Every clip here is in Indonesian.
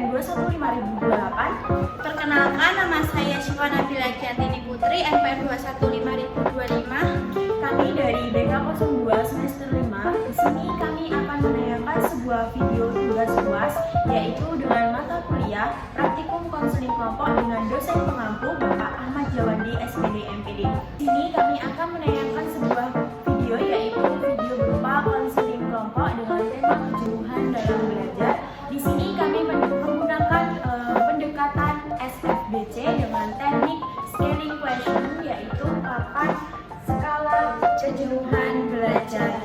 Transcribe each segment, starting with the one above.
NPM 215.028. Perkenalkan, nama saya Syifa Nabila Kiatini Putri, NPM 215.025. Kami dari BK 02 semester 5. Di sini kami akan menayangkan sebuah video tugas UAS, yaitu dengan mata kuliah Praktikum Konseling Kelompok dengan dosen pengampu Bapak Ahmad Jawandi, SPD MPD. Di sini kami akan menayangkan sebuah video, yaitu video berupa konseling kelompok dengan tema kejenuhan dalam belajar. Di sini kami menggunakan pendekatan SFBC dengan teknik scaling question, yaitu papan skala kejenuhan belajar.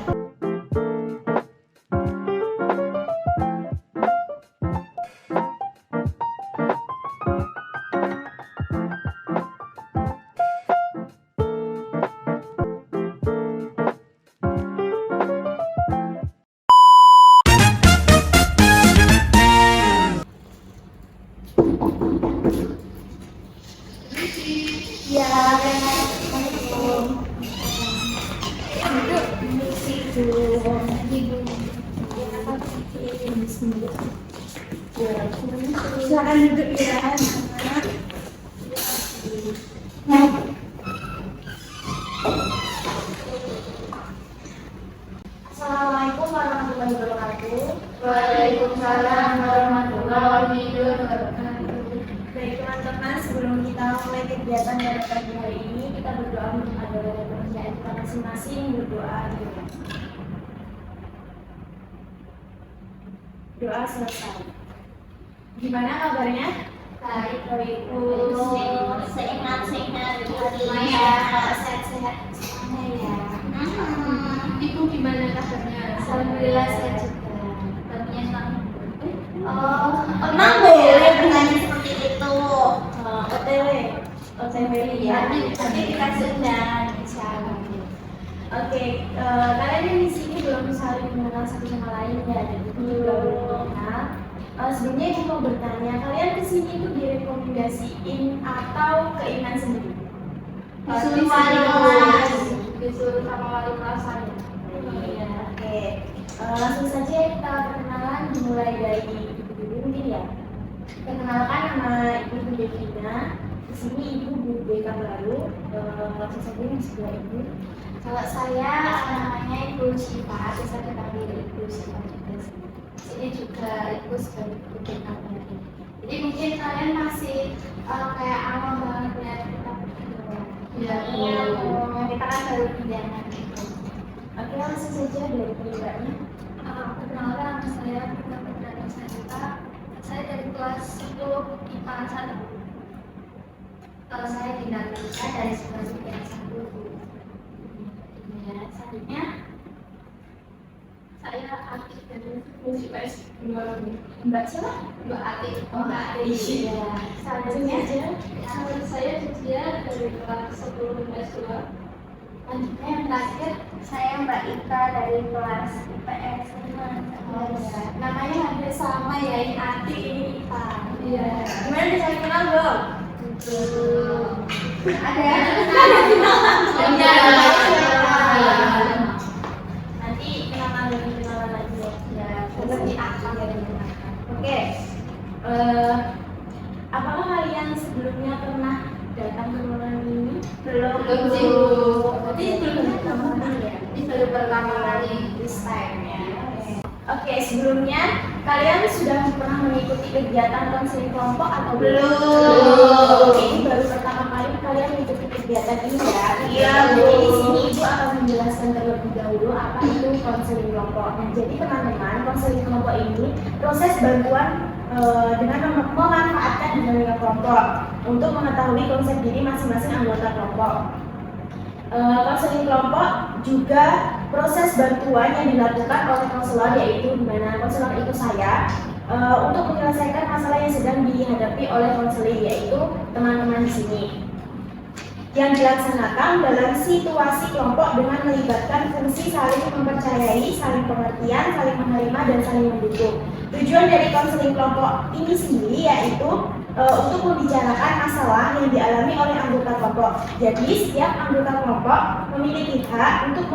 Ya, Assalamualaikum. Silakan duduk ya. Assalamualaikum warahmatullahi wabarakatuh. Waalaikumsalam warahmatullahi wabarakatuh. Baik teman-teman, sebelum kita mulai kegiatan pada pagi hari ini, kita berdoa untuk adalah pekerjaan kita masing-masing, berdoa gitu. Doa selesai. Gimana kabarnya? Baik, sehat-sehat, Sehat-sehat semuanya ya. Ibu gimana kabarnya? Alhamdulillah sehat juga. Kabarnya sama. Emang boleh bertanya seperti itu? OTW ya. Nanti dikasih undangan, insyaallah. Oke, kalian di sini belum saling mengenal satu sama lain ya, jadi belum mengenal. Sebelumnya ibu mau bertanya, kalian kesini itu direkomendasiin atau keinginan sendiri? Disuruh wali kelas. Disuruh sama wali kelas saya. Iya, oke. Langsung saja kita perkenalan, dimulai dari ibu dulu mungkin ya. Perkenalkan, nama ibu Devina. Di sini ibu guru BK baru. Langsung saja yang sebelah ibu. Kalau saya namanya Ibu Syifa, bisa dipanggil Ibu Syifa juga. Sini juga Ibu sebagai guru BK baru. Jadi mungkin kalian masih kayak awam banget ya kita berdua. Iya. Kita kan baru pindahan gitu. Oke, langsung saja dari penyebabnya. Perkenalkan, nama saya Putri Putri Sanita. Saya dari kelas 10 IPA 1. Kalau saya dinamika dari situasi yang 1. Ya, selanjutnya saya aktif dari Musibas 2. Mbak siapa? Mbak Ati. Mbak Ati. Iya. Selanjutnya Saya Julia dari kelas 10 IPS 2. Lanjutnya yang terakhir saya Mbak Ika dari kelas IPS 5. Namanya hampir sama ya, ini Ati, ini Ika. Iya. gimana bisa kenal belum? Ada yang kenalan. Nanti kenalan lagi ya. Seperti apa ya? Oke. Apakah kalian sebelumnya pernah datang ke ruangan ini? Belum sih. Berarti sebelumnya pertama kali ya? Ini baru pertama kali this time ya. Oke, sebelumnya kalian sudah pernah mengikuti kegiatan konseling kelompok atau Belum. Ini baru pertama kali kalian mengikuti kegiatan ini ya? Iya, Jadi Bu. di sini ibu akan menjelaskan terlebih dahulu apa itu konseling kelompok. Nah, jadi teman-teman, konseling kelompok ini proses bantuan dengan memanfaatkan dinamika kelompok untuk mengetahui konsep diri masing-masing anggota kelompok. Konseling kelompok juga proses bantuan yang dilakukan oleh konselor, yaitu di mana konselor itu saya untuk menyelesaikan masalah yang sedang dihadapi oleh konseling, yaitu teman-teman di sini, yang dilaksanakan dalam situasi kelompok dengan melibatkan fungsi saling mempercayai, saling pengertian, saling menerima, dan saling mendukung. Tujuan dari konseling kelompok ini sendiri yaitu untuk membicarakan masalah yang dialami oleh anggota kelompok. Jadi setiap anggota kelompok memiliki hak untuk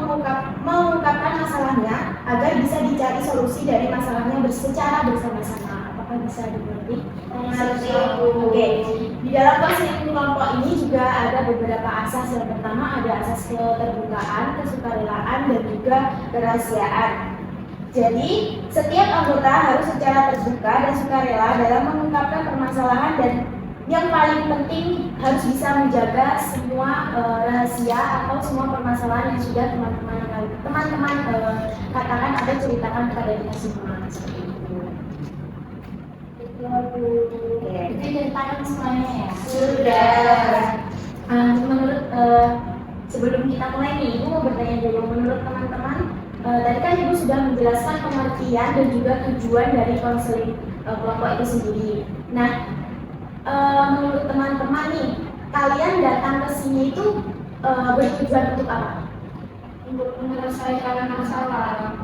mengungkapkan masalahnya agar bisa dicari solusi dari masalahnya secara bersama-sama. Apakah bisa bisa dimengerti? Mengerti. Oke. Di dalam konseling kelompok ini juga ada beberapa asas. Yang pertama ada asas keterbukaan, kesukarelaan, dan juga kerahasiaan. Jadi, setiap anggota harus secara terbuka dan sukarela dalam mengungkapkan permasalahan, dan yang paling penting harus bisa menjaga semua rahasia atau semua permasalahan yang sudah teman-teman katakan atau ceritakan kepada kita semua. Seperti itu. Jadi ceritakan semuanya ya. Sudah. Menurut sebelum kita mulai nih, Ibu mau bertanya dulu. Menurut teman-teman, tadi kan Ibu sudah menjelaskan pengertian dan juga tujuan dari konseling kelompok itu sendiri. Nah, menurut teman-teman nih, kalian datang ke sini itu bertujuan untuk apa? Untuk menyelesaikan masalah.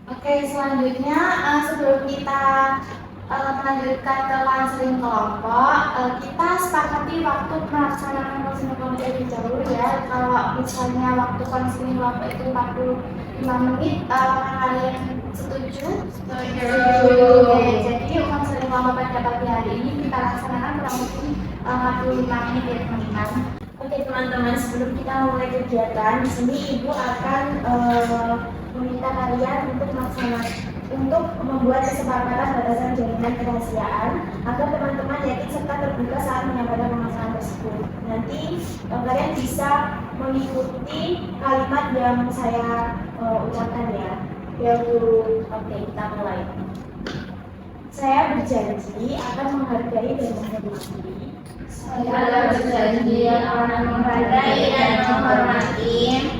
Oke, selanjutnya sebelum kita melanjutkan ke konseling kelompok, kita sepakati waktu melaksanakan konseling kelompok lebih dahulu ya. Kalau misalnya waktu konseling kelompok itu 45 menit, kalian setuju? Setuju. Oke, jadi konseling kelompok pada pagi hari ini kita laksanakan kurang lebih 45 menit ya teman-teman. Oke teman-teman, sebelum kita mulai kegiatan, di sini Ibu akan meminta kalian untuk membuat kesepakatan batasan jaminan kerahasiaan agar teman-teman yakin serta terbuka saat menyampaikan permasalahan tersebut. Nanti kalian bisa mengikuti kalimat yang saya ucapkan ya. Ya Bu. Oke, kita mulai. Saya berjanji akan menghargai dan menghormati. Saya berjanji akan menghargai dan menghormati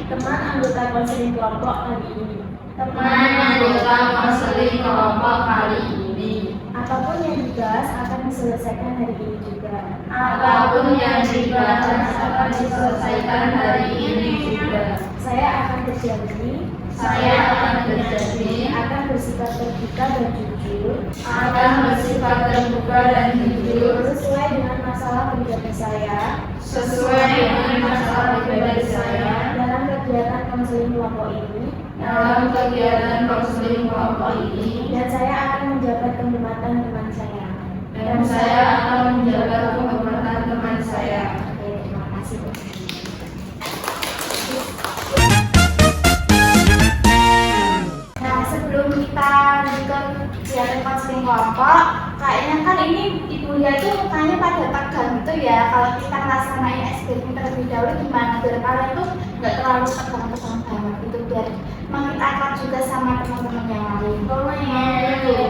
Teman anggota konseling kelompok kali ini. teman anggota konseling kelompok kali ini. Apapun yang dibahas akan diselesaikan hari ini juga. Apapun yang dibahas akan diselesaikan hari ini juga. Saya akan berjanji Saya akan berjanji akan bersikap terbuka dan jujur akan bersifat terbuka dan jujur sesuai dengan masalah pribadi saya sesuai dengan masalah pribadi saya dalam kegiatan konseling kelompok ini, dalam kegiatan konseling kelompok ini, dan saya akan menjaga kehormatan teman saya. dan saya akan menjaga kehormatan teman saya. Oke, terima kasih. Nah, sebelum kita lanjutkan kegiatan konseling kelompok, kayaknya kan ini Ibu lihat tuh mukanya pada tegang gitu ya. Kalau kita ngelaksanain SBM terlebih dahulu gimana? Biar kalian tuh nggak terlalu tegang-tegang banget gitu, biar makin akrab juga sama teman-teman yang lain.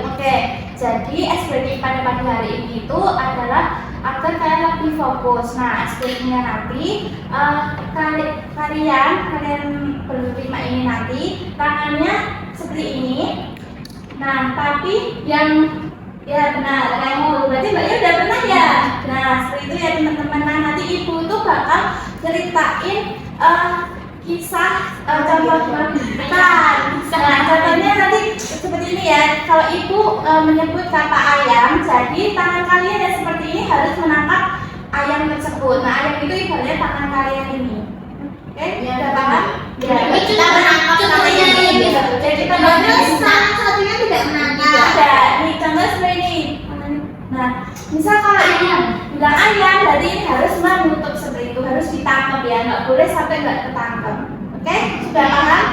Oke, jadi SBM pada pagi hari ini itu adalah agar kalian lebih fokus. Nah, SBM-nya nanti kalian berlima ini nanti tangannya seperti ini. Nah, tapi yang ya benar, kamu berarti Mbaknya udah pernah ya. Nah, seperti itu ya teman-teman. Nah, nanti Ibu tuh bakal ceritain kisah contoh bukan. Nah, contohnya nanti seperti ini ya. Kalau Ibu menyebut kata ayam, jadi tangan kalian yang seperti ini harus menangkap ayam tersebut. Nah, ayam itu ibaratnya tangan kalian ini. Oke, udah paham? Ya, Kita menangkap tangannya ini. Jadi tangannya salah satunya tidak menangkap. ada. Nih, contoh seperti ini. Nah, misal kalau ini bilang ayam, berarti ini harus menutup seperti itu, harus ditangkap ya, nggak boleh sampai nggak ketangkap. Oke, sudah paham?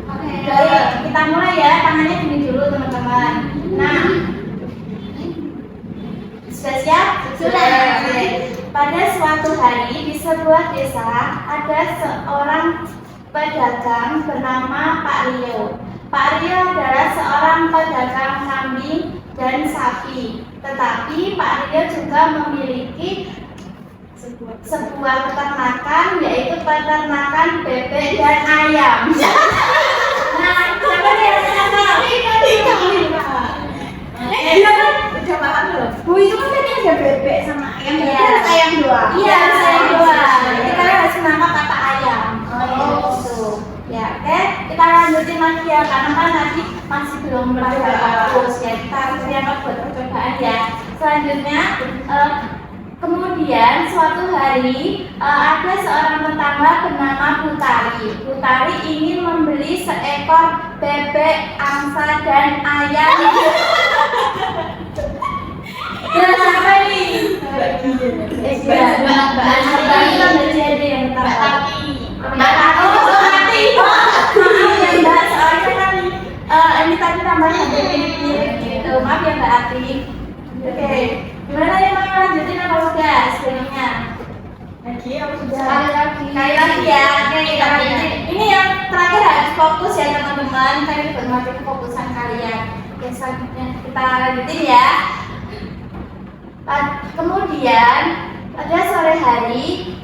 Oke. Baik, kita mulai ya. Tangannya gini dulu teman-teman. Nah, sudah siap? Sudah. Oke. Pada suatu hari di sebuah desa ada seorang pedagang bernama Pak Rio. Pak Rio adalah seorang pedagang kambing dan sapi. Tetapi Pak Rio juga memiliki sebuah peternakan, yaitu peternakan bebek dan ayam. Nah, siapa nih yang menangkap? Iya kan? Udah paham belum? Bu, itu kan tadi ada bebek sama ayam. Iya. Ayam dua. Iya, ayam dua. Jadi kalian harus menangkap kata ayam. Gitu. Ya, oke. Kita lanjutin lagi ya, karena kan tadi masih belum pada bagus ya. Kita harus dianggap buat percobaan ya. Selanjutnya, Kemudian suatu hari ada seorang tetangga bernama Putari. Putari ingin membeli seekor bebek, angsa, dan ayam. Dan siapa nih? Ini tadi namanya mirip gitu. Maaf ya Mbak Ati. Oke, gimana ya mau lanjutin apa udah sebenarnya? Lagi aku sudah. Sekali lagi ya. Oke, ini yang terakhir harus fokus ya teman-teman. Saya bermati kefokusan kalian. Oke, selanjutnya kita lanjutin ya. Kemudian pada sore hari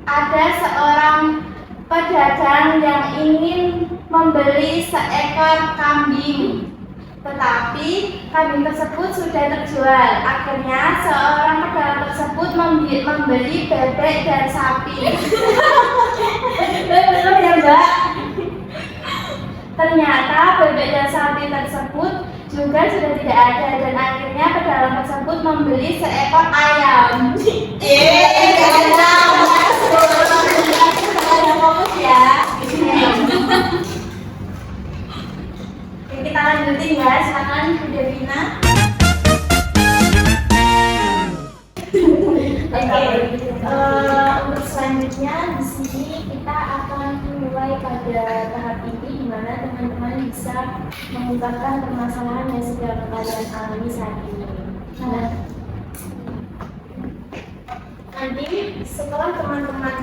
ada seorang pedagang yang ingin membeli seekor kambing. Tetapi kambing tersebut sudah terjual. Akhirnya seorang pedagang tersebut membeli bebek dan sapi. Betul ya Mbak? Ternyata bebek dan sapi tersebut juga sudah tidak ada dan akhirnya pedagang tersebut membeli seekor ayam. Fokus ya. Oke, kita lanjutin ya. Silakan Bu Devina. Untuk selanjutnya di sini kita akan mulai pada tahap ini di mana teman-teman bisa mengungkapkan permasalahan yang sedang kalian alami saat ini. Nah, nanti setelah teman-teman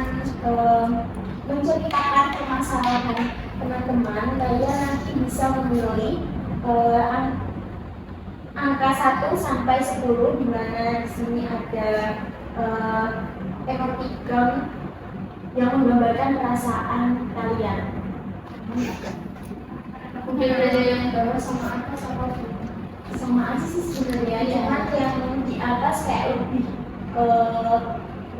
menceritakan permasalahan teman-teman, kalian nanti bisa memilih angka 1 sampai 10 di mana di sini ada emoticon yang menggambarkan perasaan kalian. Mungkin ada yang bawah sama atas apa? Sama aja sih sebenarnya, cuman yang di atas kayak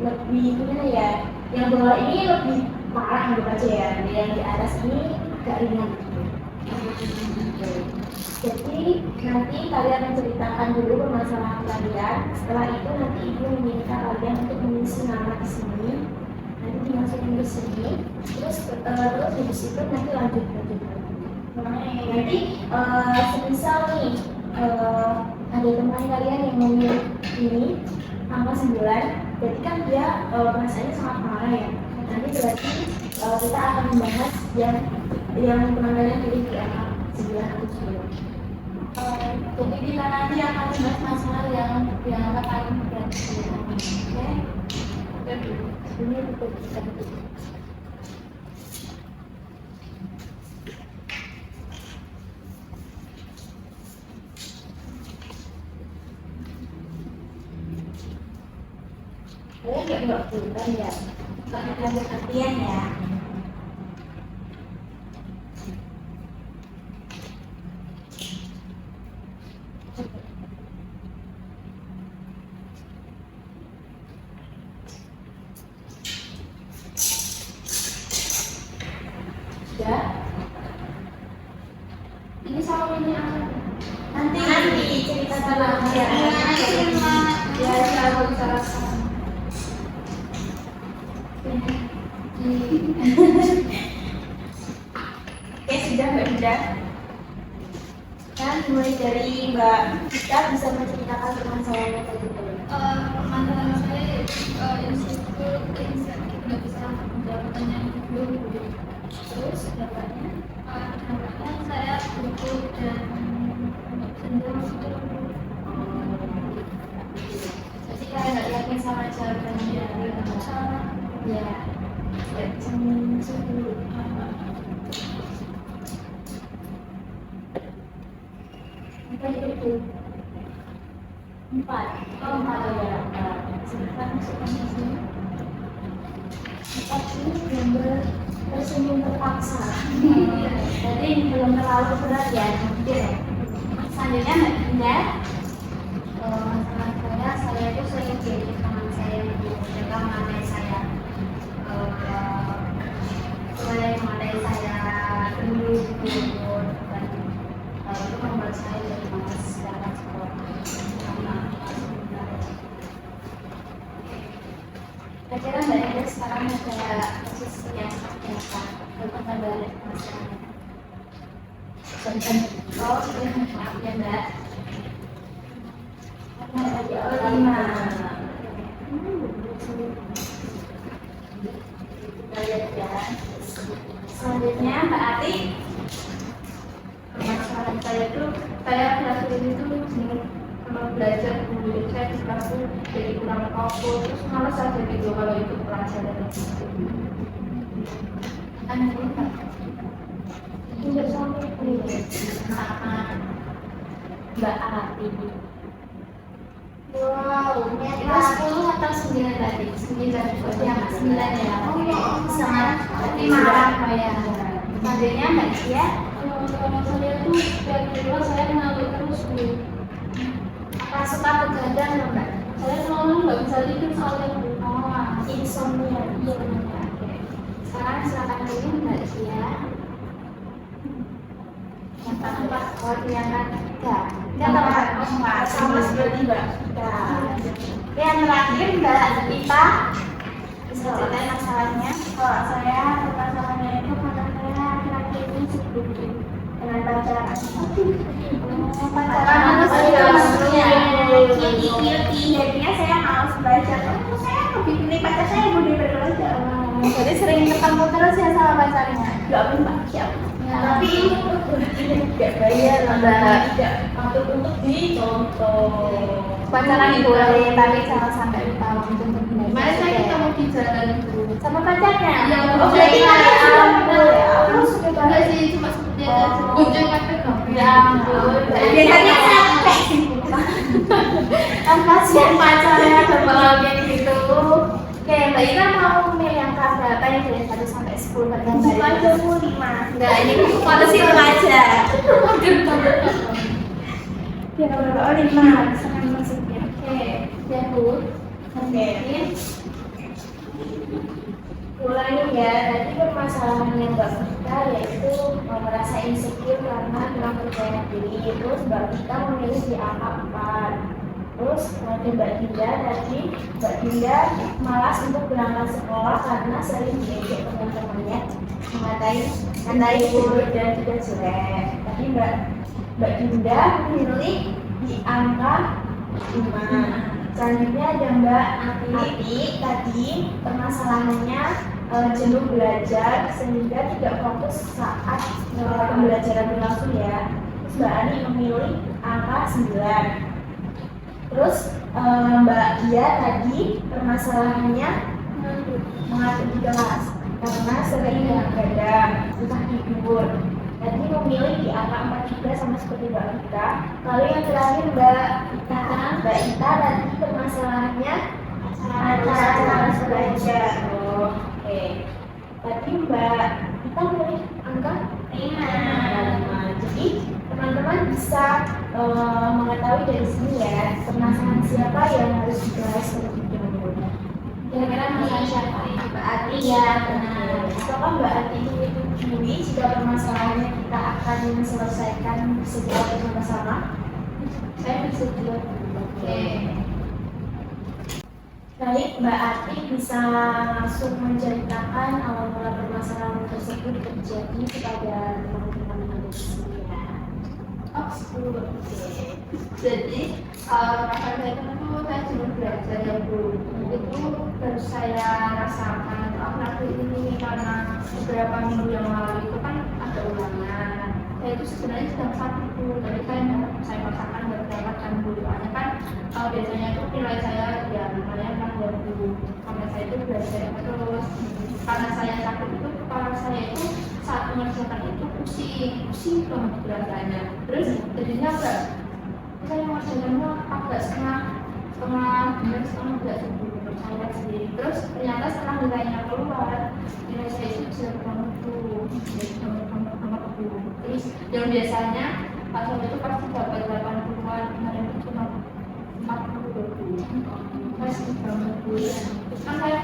lebih gimana ya? Yang bawah ini lebih parah gitu aja ya, yang di atas ini agak ringan. Jadi nanti kalian menceritakan dulu permasalahan kalian. Setelah itu nanti ibu meminta kalian untuk mengisi nama di sini. Nanti dimasukin ke sini. Terus di situ nanti lanjut. Nanti semisal nih ada teman kalian yang memilih ini angka 9, jadi kan dia perasaannya sangat marah ya. Nanti berarti kita akan membahas yang teman kalian pilih di angka 9 atau 10. Jadi kita nanti akan membahas masalah yang paling berat. Oke. Ini betul bisa betul. Kalian nggak bulan ya? Nggak perhatian ya? Sudah? Ini sama ini apa? Nanti cerita sama ya. Ya, selalu bicara sama. Oke, sudah Mbak Dida. Kan mulai dari Mbak Dida bisa menceritakan permasalahannya tadi. Mantan saya insecure, nggak bisa menjawab pertanyaan itu. Terus dapatnya saya butuh dan cenderung jadi kayak nggak yakin sama jawabannya. Ya, jangan dulu. Apa itu? 4. Oh, 4 ya. Sebentar masukkan ke sini. 4 ini gambar tersenyum terpaksa. Jadi belum terlalu berat ya, mungkin ya. Selanjutnya Mbak Dinda, masalah saya itu sering jadi teman saya untuk menjaga materi saya. Mulai materi saya dulu dan itu membuat saya jadi malas dalam sekolah karena Oh, maaf ya Mbak. Oh, 5. Kita lihat ya. Selanjutnya Mbak Ati. Saran saya itu, saya belajar itu kalau belajar dulu saya di kelas itu jadi kurang fokus, terus malas aja gitu kalau ikut pelajaran itu. Anak ini Udah sampai sama Mbak Ati. wow, kelas 10 atau 9 tadi? 9, ya 9 ya. Oh iya, Sama berarti marah marah. kayak. Selanjutnya Mbak Cia. Kalau saya tuh dari dulu saya mengalir terus Bu. Apa suka begadang ya Mbak? Saya selalu nggak bisa tidur soalnya Bu. Oh, insomnia. Iya benar. Sekarang silakan dulu Mbak Cia. Yang keempat, yang ketiga. Enggak, sama seperti Mbak Ika. Yang terakhir Mbak Ita. Bisa ceritain masalahnya? Kalau saya masalahnya itu karena saya akhir-akhir ini sibuk dengan pacaran. Pacaran Harus maksudnya Kiki, jadinya saya malas belajar. Oh, saya lebih pilih pacar saya daripada belajar. Jadi sering ketemu terus ya sama pacarnya? Gak punya siapa. Tapi ini tidak bayar Mbak. Tidak patut untuk dicontoh. Pacaran boleh, tapi jangan sampai lupa waktu untuk belajar. Kemarin saya ketemu di jalan Bu. Sama pacarnya? Iya, Oh, berarti kalian alhamdulillah ya. Aku suka Enggak banget. sih, cuma seperti aja. Kunjung tapi dong. Ya ampun. Biasanya sampai. Kasihan pacarnya berbahagia kayak gitu. Oke, Mbak Ina mau milih angka berapa nih dari 1 sampai 10 bergambar? Aja Bu 5. Enggak, ini foto sih aja. Ya berapa? Oh 5. Senang maksudnya. Oke, ya Bu. Oke. Mulai ya, tadi permasalahannya Mbak Vita yaitu merasa insecure karena kurang percaya diri. Terus Mbak Vita memilih di angka 4. Terus ada Mbak Dinda tadi, Mbak Dinda malas untuk berangkat sekolah karena sering diejek teman-temannya mengatai buruk dan juga jelek. Tadi Mbak Dinda memilih di angka 5. Selanjutnya ada Mbak Ati tadi permasalahannya jenuh belajar sehingga tidak fokus saat pembelajaran berlangsung ya. Terus Mbak Ani memilih angka 9. Terus Mbak Dia tadi permasalahannya mengatur di kelas karena sering begadang, susah tidur. Tadi memilih di angka 4 juga sama seperti Mbak Ita. Lalu yang terakhir Mbak Ita tadi permasalahannya cara belajar. Oke. Tadi Mbak Ita memilih angka 5. Jadi teman-teman bisa mengetahui dari sini ya permasalahan siapa yang harus dibahas terlebih dahulu. Kira-kira masalah siapa? Mbak Ati ya, benar. Apakah Mbak Ati menyetujui jika permasalahannya kita akan menyelesaikan segera bersama-sama? Saya bersedia. Oke. Baik, Mbak Ati bisa langsung menceritakan awal mula permasalahan tersebut terjadi kepada teman-teman di sini ya. Oh, 10. Oke. Jadi, rasa saya itu saya jenuh belajar ya Bu. Itu baru saya rasakan akhir ini karena beberapa minggu yang lalu itu kan ada ulangan. Saya itu sebenarnya sedang sakit Bu, tapi saya paksakan berangkat kan Bu. Soalnya kan biasanya itu nilai saya ya lumayan kan ya Bu. Karena saya itu belajar terus. Karena saya sakit itu kepala saya itu saat mengerjakan itu pusing banget berasanya. Terus jadinya agak saya mengerjakannya agak setengah benar setengah tidak sempurna saya sendiri. Terus ternyata setelah nilainya keluar, nilai saya itu jelek banget tuh, jadi banget tuh. Terus yang biasanya pasal itu pasti dapat 80-an, kemarin itu cuma 40 tuh. Masih banget tuh. Terus kan saya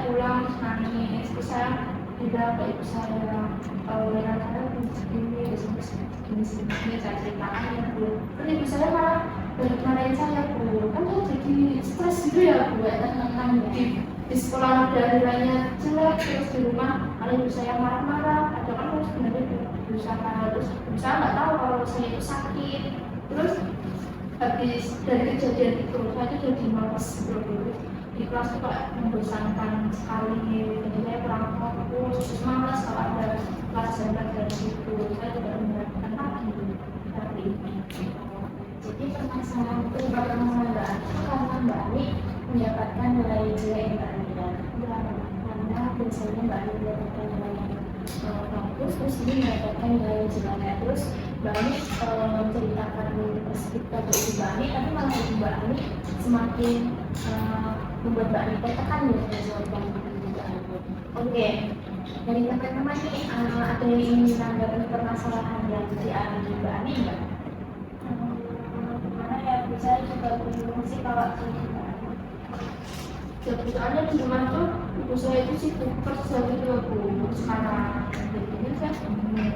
pulang terus nangis, terus saya bilang ke ibu saya, benar saya begini, begini saya ceritakan ya Bu. Terus ibu saya malah marahin saya Bu, kan saya jadi stres gitu ya Bu, tentang di sekolah ada nilainya jelek, terus di rumah malah ibu saya marah-marah, padahal kan sebenarnya sana. Terus saya nggak tahu kalau saya itu sakit. Terus habis dari kejadian itu saya itu jadi malas gitu. Di kelas tuh kayak membosankan sekali, jadi saya kurang fokus, terus malas kalau ada pelajaran gitu. Saya tidak menerapkan lagi hari ini. Jadi permasalahan itu permasalahan Mbak Ani itu karena Mbak Ani mendapatkan nilai jelek Mbak Ani ya. Karena biasanya Mbak Ani mendapatkan nilai yang bagus, terus ini mendapatkan nilai yang jelek. Terus Mbak Ani menceritakan tersebut pada Ibu Mbak Ani, tapi malah Ibu Mbak Ani semakin membuat Mbak Ani tertekan ya jawaban Ibu Mbak Ani. Oke, dari teman-teman nih ada yang ingin menanggapi permasalahan yang dialami Mbak Ani nggak? Gimana ya, saya juga bingung sih kalau kebetulannya di rumah tuh ibu saya itu sibuk kerja gitu loh Bu sekarang, jadinya saya bingung.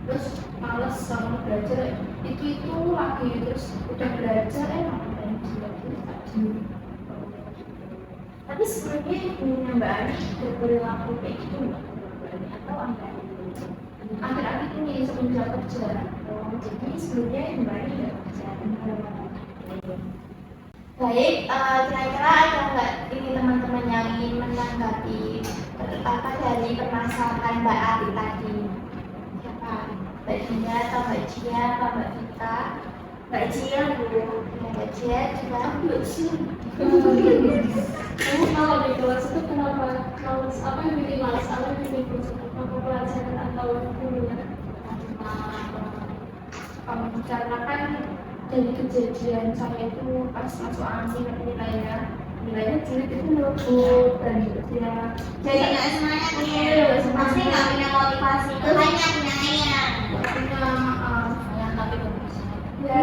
Terus males sama belajar itu lagi, terus udah belajar ngapain sih. Tapi sebelumnya ibunya Mbak Ani berperilaku kayak gitu nggak? Atau enggak? Akhir-akhir ini semenjak kerja. Jadi sebelumnya Mbak Ani nggak kerja. Baik, kira-kira ada nggak ini teman-teman yang ingin menanggapi apa dari permasalahan Mbak Ari tadi? Siapa? Mbak Dina atau Mbak Cia atau Mbak Vita? Mbak Cia Bu. Ya, Mbak Cia juga. Mbak Cia. Kamu kalau di kelas itu kenapa males? Apa yang bikin males? Apa yang bikin bosan? Apa pelajaran atau gurunya? Karena kan dari kejadian saya itu pas masuk angin nilainya jelek itu menurut dan dia Jadi nggak semangat nih, pasti nggak punya motivasi, makanya punya maaf Yang tapi bagus. ya.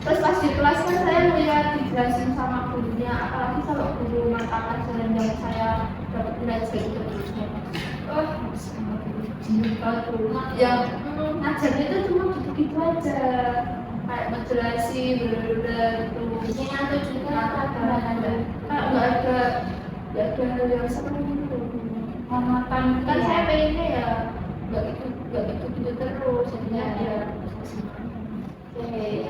Terus pas di kelas kan saya melihat dijelasin sama gurunya, apalagi kalau guru mata pelajaran yang saya dapat nilai jelek itu terusnya sama guru yang ngajarnya itu cuma gitu-gitu aja, kayak ngejelasin bener-bener gitu. Jadi nyatu juga Kayak nggak ada hal yang seperti itu. Kan saya pengennya ya nggak gitu terus, jadinya ya. Oke.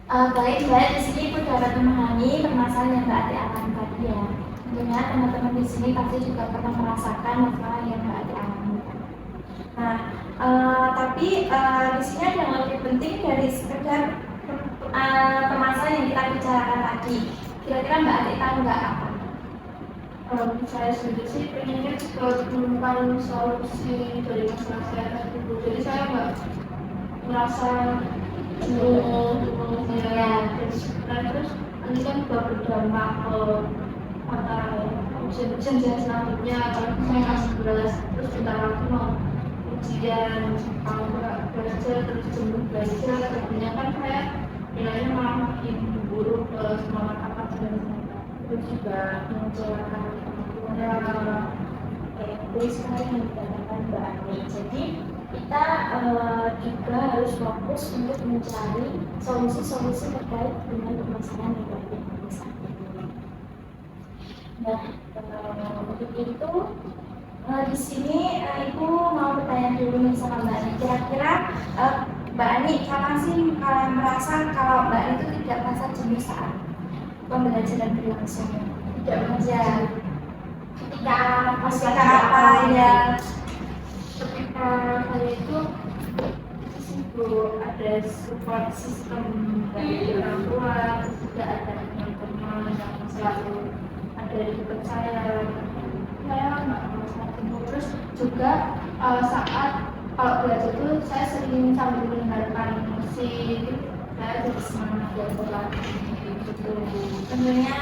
Baik, di sini Ibu dapat memahami permasalahan yang Mbak Ati alami tadi ya. Tentunya teman-teman di sini pasti juga pernah merasakan masalah yang Mbak Ati alami. Nah, tapi di sini ada yang lebih penting dari sekedar permasalahan yang kita bicarakan tadi. Kira-kira Mbak Ati tahu nggak apa? Saya sendiri sih pengennya juga menemukan solusi dari masalah saya tadi. Jadi saya nggak merasa ya. Terus ini kan juga berdampak ke ujian selanjutnya. Kalau saya kasih beras terus bentar lagi mau ujian, kalau nggak belajar terus jenuh belajar, jadinya kan saya nilainya malah makin buruk ke semua mata pelajaran saya. Terus juga mengecewakan orang tua sekali yang dikatakan Mbak Ani. Jadi kita juga harus fokus untuk mencari solusi-solusi terkait dengan permasalahan yang Mbak Ani alami. Nah, untuk itu di sini Ibu mau bertanya dulu nih sama Mbak Ani. Kira-kira Mbak Ani kapan sih kalian merasa kalau Mbak Ani itu tidak merasa jenuh saat pembelajaran berlangsung? Tidak merasa ketika apa ya? Ketika saya itu sibuk, ada support system dari orang tua, terus juga ada teman-teman yang selalu ada di dekat saya nggak merasa jenuh. Terus juga saat kalau belajar itu saya sering sambil mendengarkan musik, saya jadi semangat belajar lagi gitu. Tentunya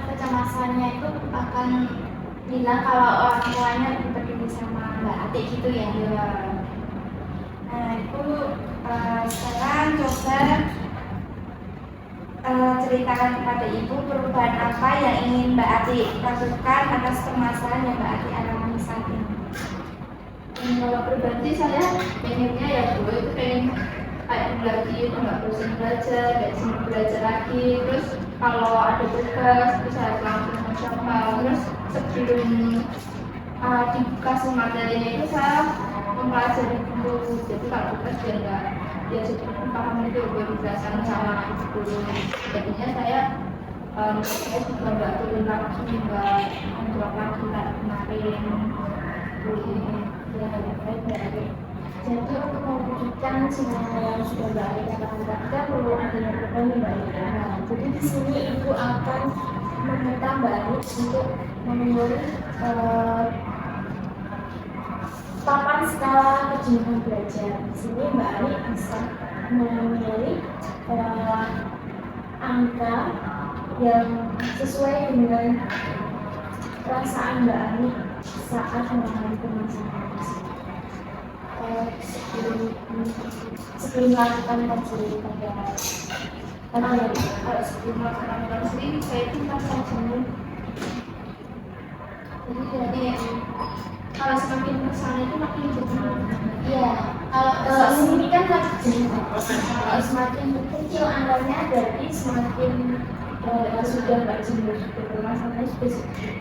kecemasannya itu akan bilang kalau orang tuanya lebih peduli sama Mbak Ati gitu ya. Nah, Ibu sekarang coba ceritakan kepada Ibu perubahan apa yang ingin Mbak Ati lakukan atas permasalahan yang Mbak Ati alami saat ini. Kalau pribadi saya pengennya ya Bu, itu pengen kayak lagi itu nggak bosan belajar, kayak senang belajar lagi. Terus kalau ada tugas itu saya langsung mencoba. Terus sebelum dikasih materinya itu saya mempelajari dulu. Jadi kalau tugas biar nggak dia sudah paham itu biar dijelaskan sama guru. Jadinya saya juga nggak turun langsung, nggak menjawab lagi kayak kemarin. Jadi untuk membuktikan semua yang sudah Mbak Ali katakan tadi kan perlu adanya program Mbak Ali. Nah, jadi di sini Ibu akan meminta Mbak Ali untuk memilih papan skala kejenuhan belajar. Di sini Mbak Ali bisa memilih angka yang sesuai dengan perasaan Mbak Ali saat mengalami permasalahan tersebut. Sebelum melakukan konseling Kalau sebelum melakukan konseling saya itu merasa jenuh. Jadi kalau semakin kesana itu makin jenuh. Iya, kalau sini kan masih jenuh. Kalau semakin kecil angkanya berarti semakin sudah nggak jenuh. Permasalahannya sudah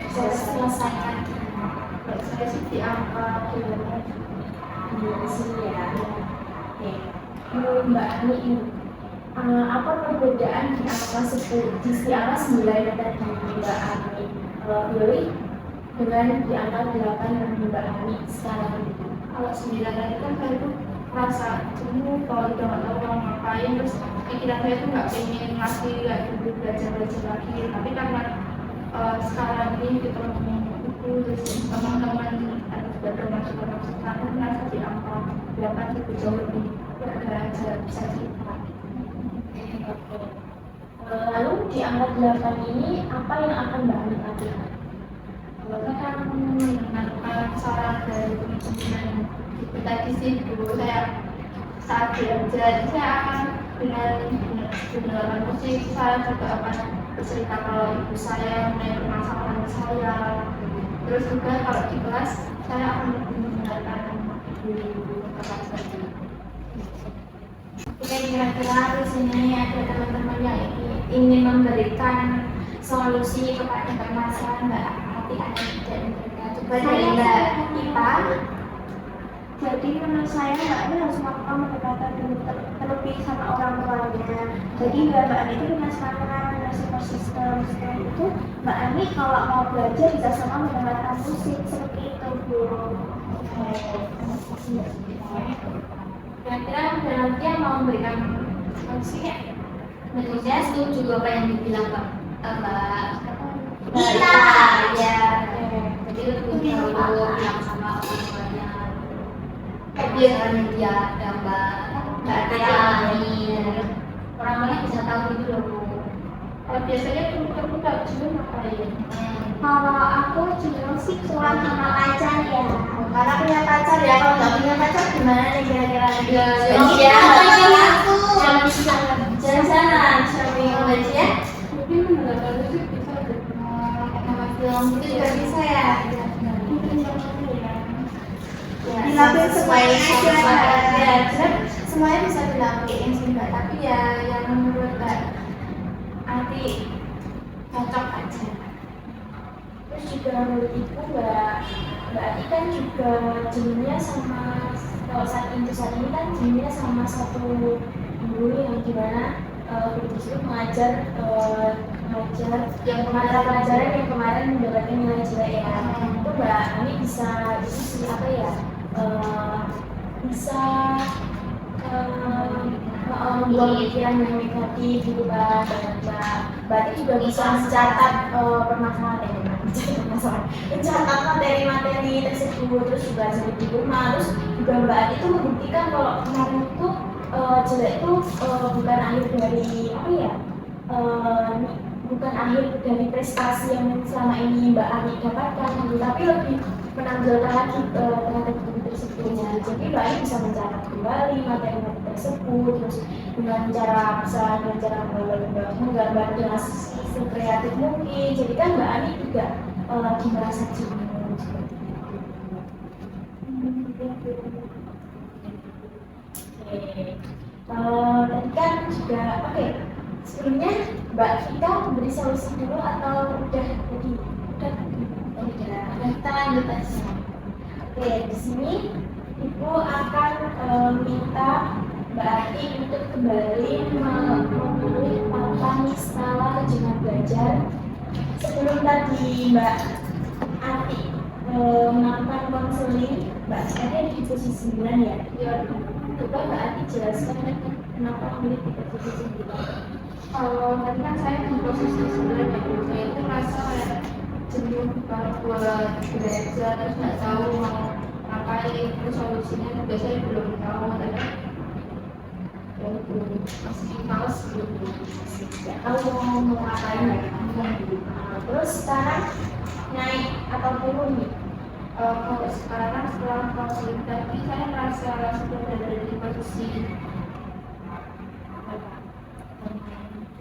bisa selesaikan. Saya sih di angka Di sini ya. Oke. Menurut Mbak Ani ini apa perbedaan di angka 10 di angka 9 yang tadi Mbak Ani pilih dengan di angka 8 yang Mbak Ani sekarang ini? Kalau 9 tadi kan saya itu merasa jenuh, kalau udah nggak tahu mau ngapain, terus pikiran saya itu nggak pengen ngasih kayak dulu belajar lagi. Tapi karena sekarang ini ketemu buku, terus teman-teman sudah termasuk aku merasa di angka 8 itu jauh lebih belajar bisa cerita. Lalu di angka 8 ini apa yang akan Mbak Ani lakukan? Saya akan mendengarkan saran dari teman-teman itu tadi sih dulu saya saat belajar saya akan mendengarkan musik, saya juga akan bercerita kalau ibu saya mengenai permasalahan saya. Terus juga kalau di kelas saya akan mendengarkan guru kelas tadi. Oke, kira-kira di sini ada teman-teman yang ingin memberikan solusi kepada permasalahan Mbak Ati dan coba dari Mbak Ipa. Jadi menurut saya Mbak Ani harus melakukan pendekatan dulu terlebih sama orang tuanya. Jadi biar Mbak Ani itu dengan semangat dan support system. Setelah itu Mbak Ani kalau mau belajar bisa sama mendengarkan musik seperti itu Bu. Kira-kira nanti yang mau memberikan solusi ya? Menurut saya setuju apa yang dibilang Mbak Kita ya. Jadi lebih perlu bilang sama orang tuanya. Biar dia gambar nggak ada yang lain. Orang lain bisa tahu gitu loh Bu. Kalau biasanya budak-budak juga ngapain? kalau aku jenuh sih keluar sama pacar ya. Karena punya pacar ya, kalau nggak punya pacar gimana nih kira-kira? Iya, aku. Jalan-jalan, shopping aja ya? Mungkin mendengarkan musik bisa Sama film itu juga bisa ya? Ya, Dilakuin semuanya aja. Ya, semuanya bisa dilakuin sih Mbak, tapi ya yang menurut Mbak Ati cocok aja. Terus juga menurut Ibu Mbak Ati kan juga jenuhnya sama, kalau saat ini kan jenuhnya sama satu guru yang dimana guru tersebut mengajar yang mata pelajaran yang kemarin mendapatkan nilai jelek ya. Itu Mbak Ani bisa apa ya, bisa membuang pikiran yang negatif gitu Mbak. Berarti juga bisa mencatat mencatat materi-materi tersebut, terus juga jadi di rumah. Terus juga Mbak Ani itu membuktikan kalau kemarin itu jelek itu bukan akhir dari apa ya, bukan akhir dari prestasi yang selama ini Mbak Ani dapatkan, tapi lebih menonjolkan lagi terhadap guru tersebut. Jadi Mbak Ani bisa mencatat kembali materi-materi tersebut, terus dengan cara menggambar dengan sekreatif mungkin. Jadi kan Mbak Ani juga lagi merasa jenuh seperti itu. Tadi kan juga sebelumnya Mbak Vika memberi solusi dulu atau udah tadi? Udah kita lanjut aja. Di sini Ibu minta Mbak Ati untuk kembali memilih papan skala kejeniusan belajar. Sebelum tadi Mbak Ati melakukan konseling, Mbak Ati ada di posisi 9 ya? Ya, Coba Mbak Ati jelaskan kenapa memilih di posisi 9. kalau tadi kan saya di posisi 9 ya, saya itu merasa kayak jenuh banget buat belajar, terus nggak tahu mau ngapain, terus solusinya juga saya belum tahu, tapi ya itu masih males gitu. Ya, tahu mau ngapain ya? Terus sekarang naik atau turun nih? Kalau sekarang setelah konseling tadi saya merasa sudah berada di posisi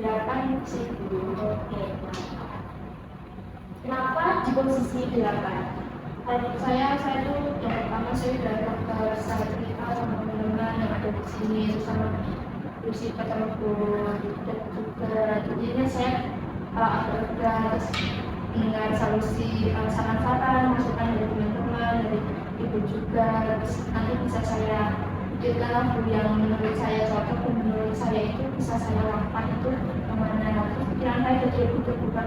8 sih. Oke. Kenapa di posisi 8? Saya tuh yang pertama saya udah daftar sertifikat sama teman-teman yang ada di sini, sama kursi peterbun dan juga jadinya saya udah dengar solusi saran-saran masukan dari teman-teman, dari ibu juga, terus nanti bisa saya pikirkan lagu yang menurut saya cocok dan menurut saya itu bisa saya lakukan itu kemana. Terus pikiran saya jadi lebih terbuka,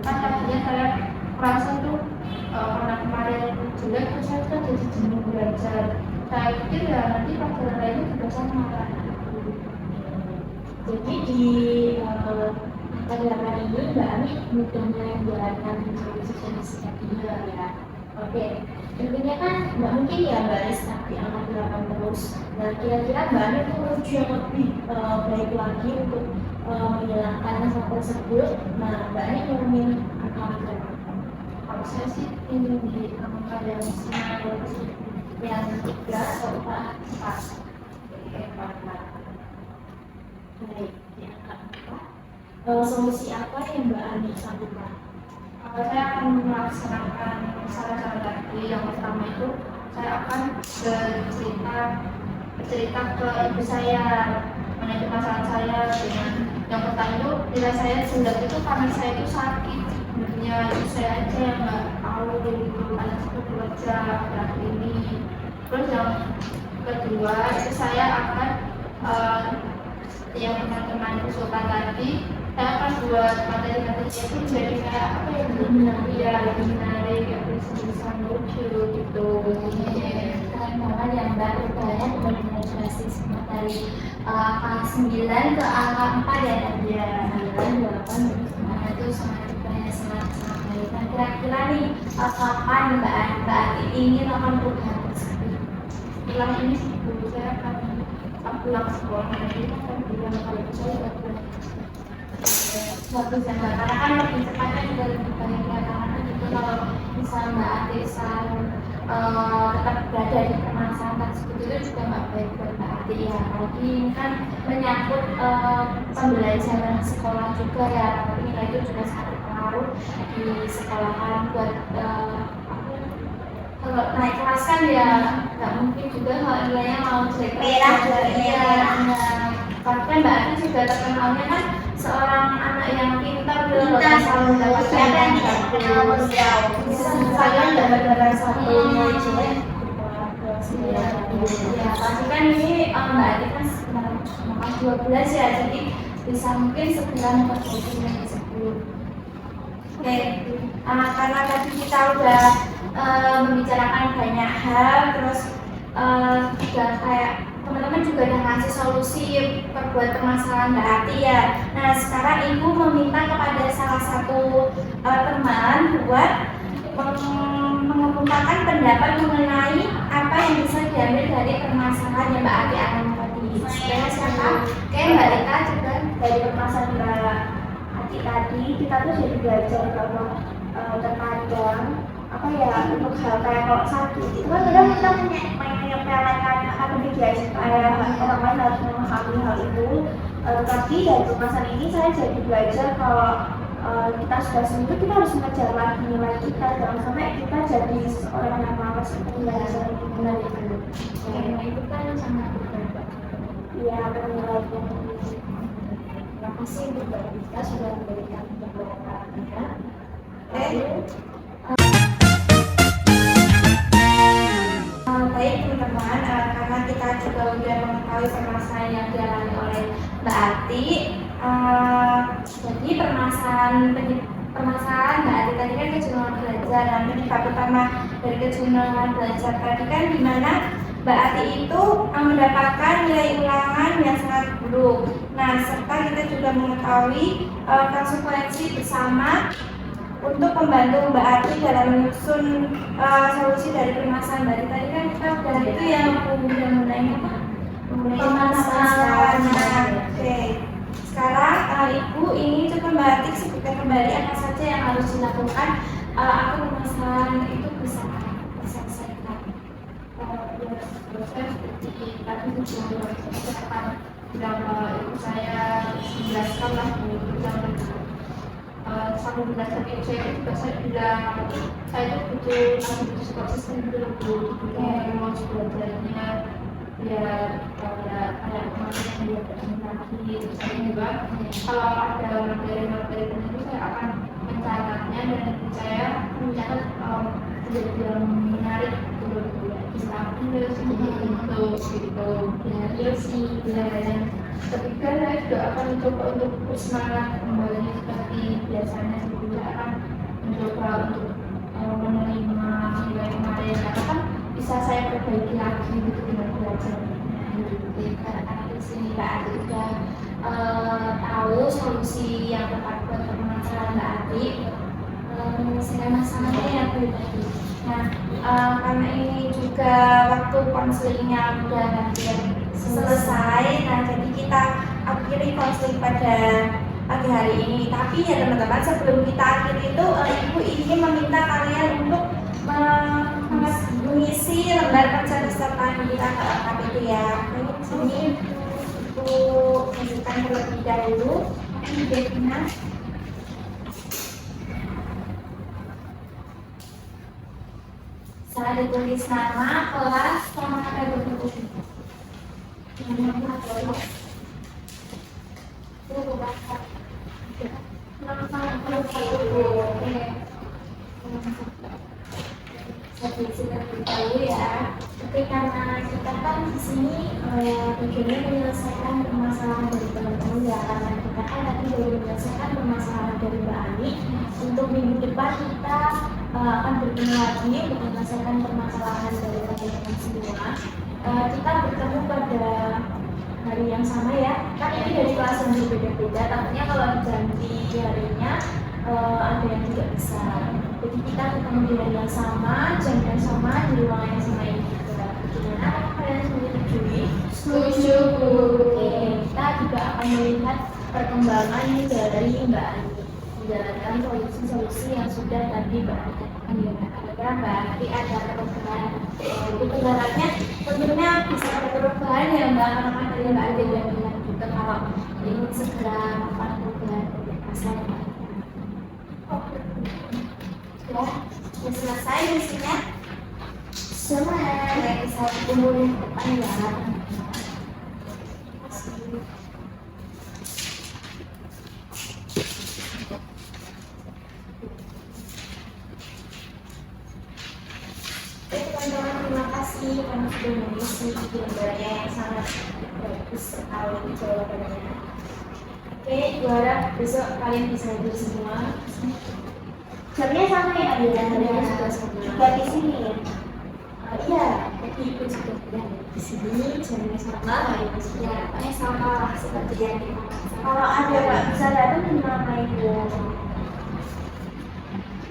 kan tadinya saya merasa tuh karena kemarin jelek terus saya tuh jadi jenuh belajar. Saya pikir ya nanti pelajaran lainnya juga sama kan. Jadi di angka 8 ini Mbak Ami mudah menjalankan solusi tadi ya. Oke, tentunya kan nggak mungkin ya Mbak Rizka di angka 8 terus. Nah kira-kira Mbak Ami menuju yang lebih baik lagi untuk menghilangkan masalah tersebut. Nah Mbak Ami mau memilih angka berapa? Kalau saya sih ingin di angka yang sinar Yang 3 atau 4? Baik, di angka 4. Solusi apa yang Mbak Ani lakukan? saya akan melaksanakan saran-saran tadi. Yang pertama itu saya akan bercerita ke ibu saya mengenai masalah saya dengan yang pertama itu nilai saya jelek itu karena saya itu sakit. Sebenarnya itu saya aja yang nggak tahu gitu karena seperti wajah akhir ini. Terus yang kedua itu saya akan yang teman-teman usulkan tadi, saya akan buat materi-materinya itu jadi kayak apa ya, lebih menarik, ya bisa lucu gitu. Keren banget ya Mbak, rupanya benar-benar drastis dari angka 9 ke angka 4 ya tadi ya. 9, 8, itu sangat banyak, sangat baik. Nah kira-kira nih kapan Mbak Ati ingin melakukan perubahan tersebut? Setelah ini sih Bu, saya akan pulang sekolah nanti akan bilang kalau saya udah pulang. Bagus ya Mbak, karena kan lebih cepatnya juga lebih baik ya, karena kan itu kalau misalnya Mbak Ati tetap berada di permasalahan tersebut itu juga nggak baik buat Mbak Ati ya. Apalagi ini kan menyangkut pembelajaran sekolah juga ya, tapi nilai itu juga sangat berpengaruh di sekolahan buat kalau naik kelas kan ya nggak mungkin juga kalau nilainya mau jelek karena Mbak Ati juga terkenalnya kan seorang anak yang pintar selalu mendapatkan saya dapat satu jelek ya pasti kan ini Mbak Ati kan sekitar 12 ya, jadi bisa mungkin sebulan memperbaiki yang tersebut. Oke, karena tadi kita udah membicarakan banyak hal, terus juga kayak teman-teman juga udah ngasih solusi perbuat permasalahan Mbak Ati ya. Nah sekarang Ibu meminta kepada salah satu teman buat mengemukakan pendapat mengenai apa yang bisa diambil dari permasalahan yang Mbak Ati alami tadi. Siapa? Oke, Mbak Rita juga Dari permasalahan Mbak Ati tadi, kita tuh jadi belajar bahwa terkadang apa ya, untuk hal kayak kalau sakit itu kan kadang kita menyepelekan atau dibiasakan supaya orang lain harus memahami hal itu. Tapi dari permasalahan ini saya jadi belajar kalau kita sudah sembuh, kita harus mengejar lagi nilai kita, jangan sampai kita jadi seorang yang malas untuk belajar benar itu. karena itu kan sangat berbeda. Iya, benar. Terima kasih untuk Mbak Rizka sudah memberikan jawabannya. Baik teman-teman, karena kita Ika juga udah mengetahui permasalahan yang dialami oleh Mbak Ati. Jadi permasalahan Mbak Ati tadi kan kejenuhan belajar. Nah, penyebab utama dari kejenuhan belajar tadi kan dimana Mbak Ati itu mendapatkan nilai ulangan yang sangat buruk. Nah, serta kita juga mengetahui konsekuensi bersama untuk membantu Mbak Ati dalam menyusun solusi dari permasalahan Mbak Ati tadi kan kita udah itu yang udah mulai apa? Permasalahan. Oke. Sekarang Ibu ini coba Mbak Ati sebutkan kembali apa saja yang harus dilakukan agar permasalahan itu bisa diselesaikan. Proses seperti tadi ibu saya menjelaskan lah jangan sambil belajar saya juga saya bilang saya itu butuh support system dulu mau belajarnya biar ada kemampuan yang dia lagi terus saya juga kalau ada materi-materi itu saya akan mencatatnya dan saya mencatat kejadian menarik dan ketika saya juga akan mencoba untuk bersemangat kembali seperti biasanya sebelumnya akan mencoba untuk menerima nilai kemarin karena kan bisa saya perbaiki lagi gitu dengan belajarnya. Karena di sini Mbak Ati udah tahu solusi yang tepat buat permasalahan Mbak Ati menyelesaikan masalahnya yang pribadi. Nah, karena ini juga waktu konselingnya udah hampir selesai, nah jadi kita akhiri konseling pada pagi hari ini. Tapi ya teman-teman, sebelum kita akhiri itu Ibu ingin meminta kalian untuk mengisi lembar pencatatan kita ke KPT ya. Ini di sini Ibu tunjukkan terlebih dahulu. Ini Devina. Saya ditulis nama, kelas, sama ada buku. Saya sudah beritahu ya. Tapi karena kita kan di sini tujuannya menyelesaikan permasalahan dari teman-teman ya, karena kita kan tadi baru menyelesaikan permasalahan dari Mbak Ani. Untuk minggu depan kita akan bertemu lagi untuk menyelesaikan permasalahan dari teman-teman semua. Kita bertemu pada hari yang sama ya. Kan ini dari kelas yang berbeda-beda. Takutnya kalau diganti harinya ada yang tidak bisa. Jadi kita ketemu di hari yang sama, jam yang sama, di ruangan yang sama ini juga. Gimana? Apakah kalian setuju? Setuju. Oke, kita juga akan melihat perkembangan dari Mbak Ani menjalankan solusi-solusi yang sudah tadi Mbak Ani katakan ya. Kira-kira Mbak Ani ada perubahan? Itu berharapnya tentunya bisa ada perubahan ya Mbak, karena dari Mbak Ani dan bilang juga kalau ingin segera melakukan perubahan dari masalah Mbak. Ya, sudah selesai misinya. Selesai. Saya tunggu di depan ya. Teman-teman, terima kasih karena sudah mengisi gambarnya yang sangat bagus sekali jawabannya. Oke, Ibu harap besok kalian bisa hadir semua. Jamnya sama ya, jamnya sudah sama. Juga di sini ya. Iya, tapi Ibu juga tidak di sini, jamnya sama. Ya, pokoknya sama seperti yang kita. Kalau ada nggak bisa datang gimana Ibu?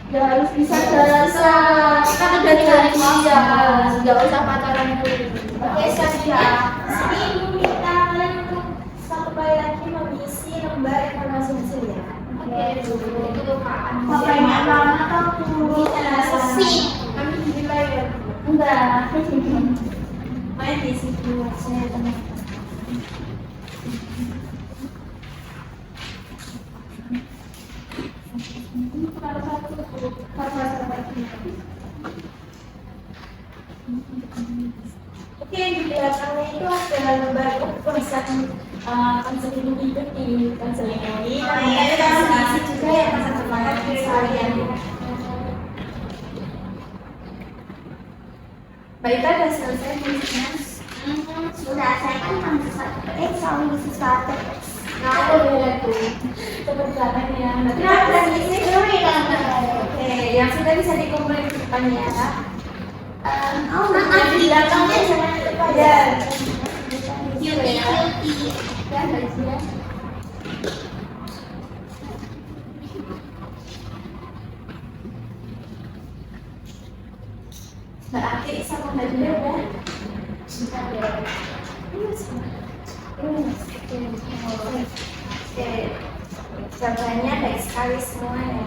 Ya harus bisa selesai. Kan udah ditarik dia. Nggak usah pacaran dulu. Oke, siap. Sini Ibu minta kalian untuk satu kali lagi mengisi lembar informasi hasil ya. Oke, itu lupakan. Papanya mana kamu? Sesi. Kami di layar. Enggak. Main di situ saya teman. Oke, di belakangnya itu ada lembar konseling konseling hidup di konseling ini. Tapi kita harus diisi juga ya teman-teman sekalian. Mbak Ita udah selesai tulisnya. kan masih satu PX sama sesuatu. Nah, beda tuh. Seperti apa ya? Kenapa dan ini Oke, yang sudah bisa dikumpulin ke depannya ya. Oh, Maaf di belakangnya jangan lupa ya. Cuti. Ya, gajian. Berarti sama gajian udah. Bentar ya. Oke, jawabannya baik sekali semua ya.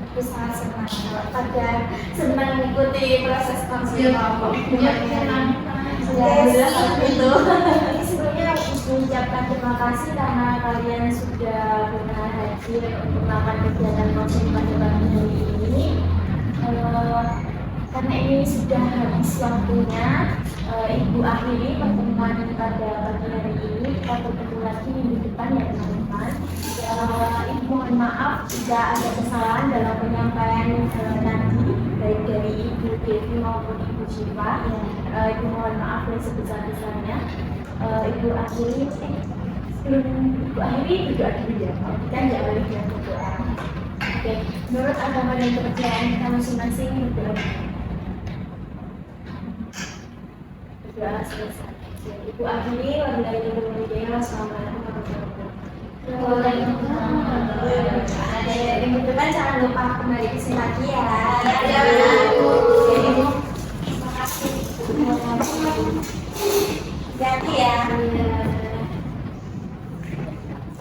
Aku sangat senang pada senang mengikuti proses konseling kelompok. Alhamdulillah kalau itu. Sebelumnya aku mengucapkan terima kasih karena kalian sudah berkenan hadir untuk melakukan kegiatan konseling pada pagi hari ini. Karena ini sudah habis waktunya, Ibu akhiri pertemuan pada pagi hari ini. Kita bertemu lagi minggu depan ya teman-teman. Ibu mohon maaf jika ada kesalahan dalam penyampaian nanti baik dari Ibu Devi maupun Ibu Syifa. Ibu mohon maaf yang sebesar-besarnya. Ibu akhiri, sebelum Ibu akhiri berdoa dulu ya. Kita tidak boleh dengan berdoa. Oke, menurut agama dan kepercayaan kita masing-masing berdoa. Berdoa selesai. Ibu akhiri, wabillahi taufiq wal hidayah. Wassalamualaikum warahmatullahi wabarakatuh. Ada minggu depan jangan lupa kembali ke sini lagi ya. Ya. Terima kasih. Ganti ya.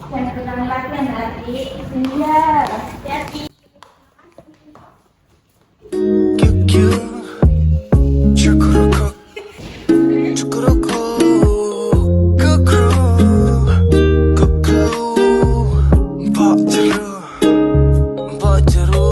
Dan ulang lagi nanti. Iya. Hati-hati.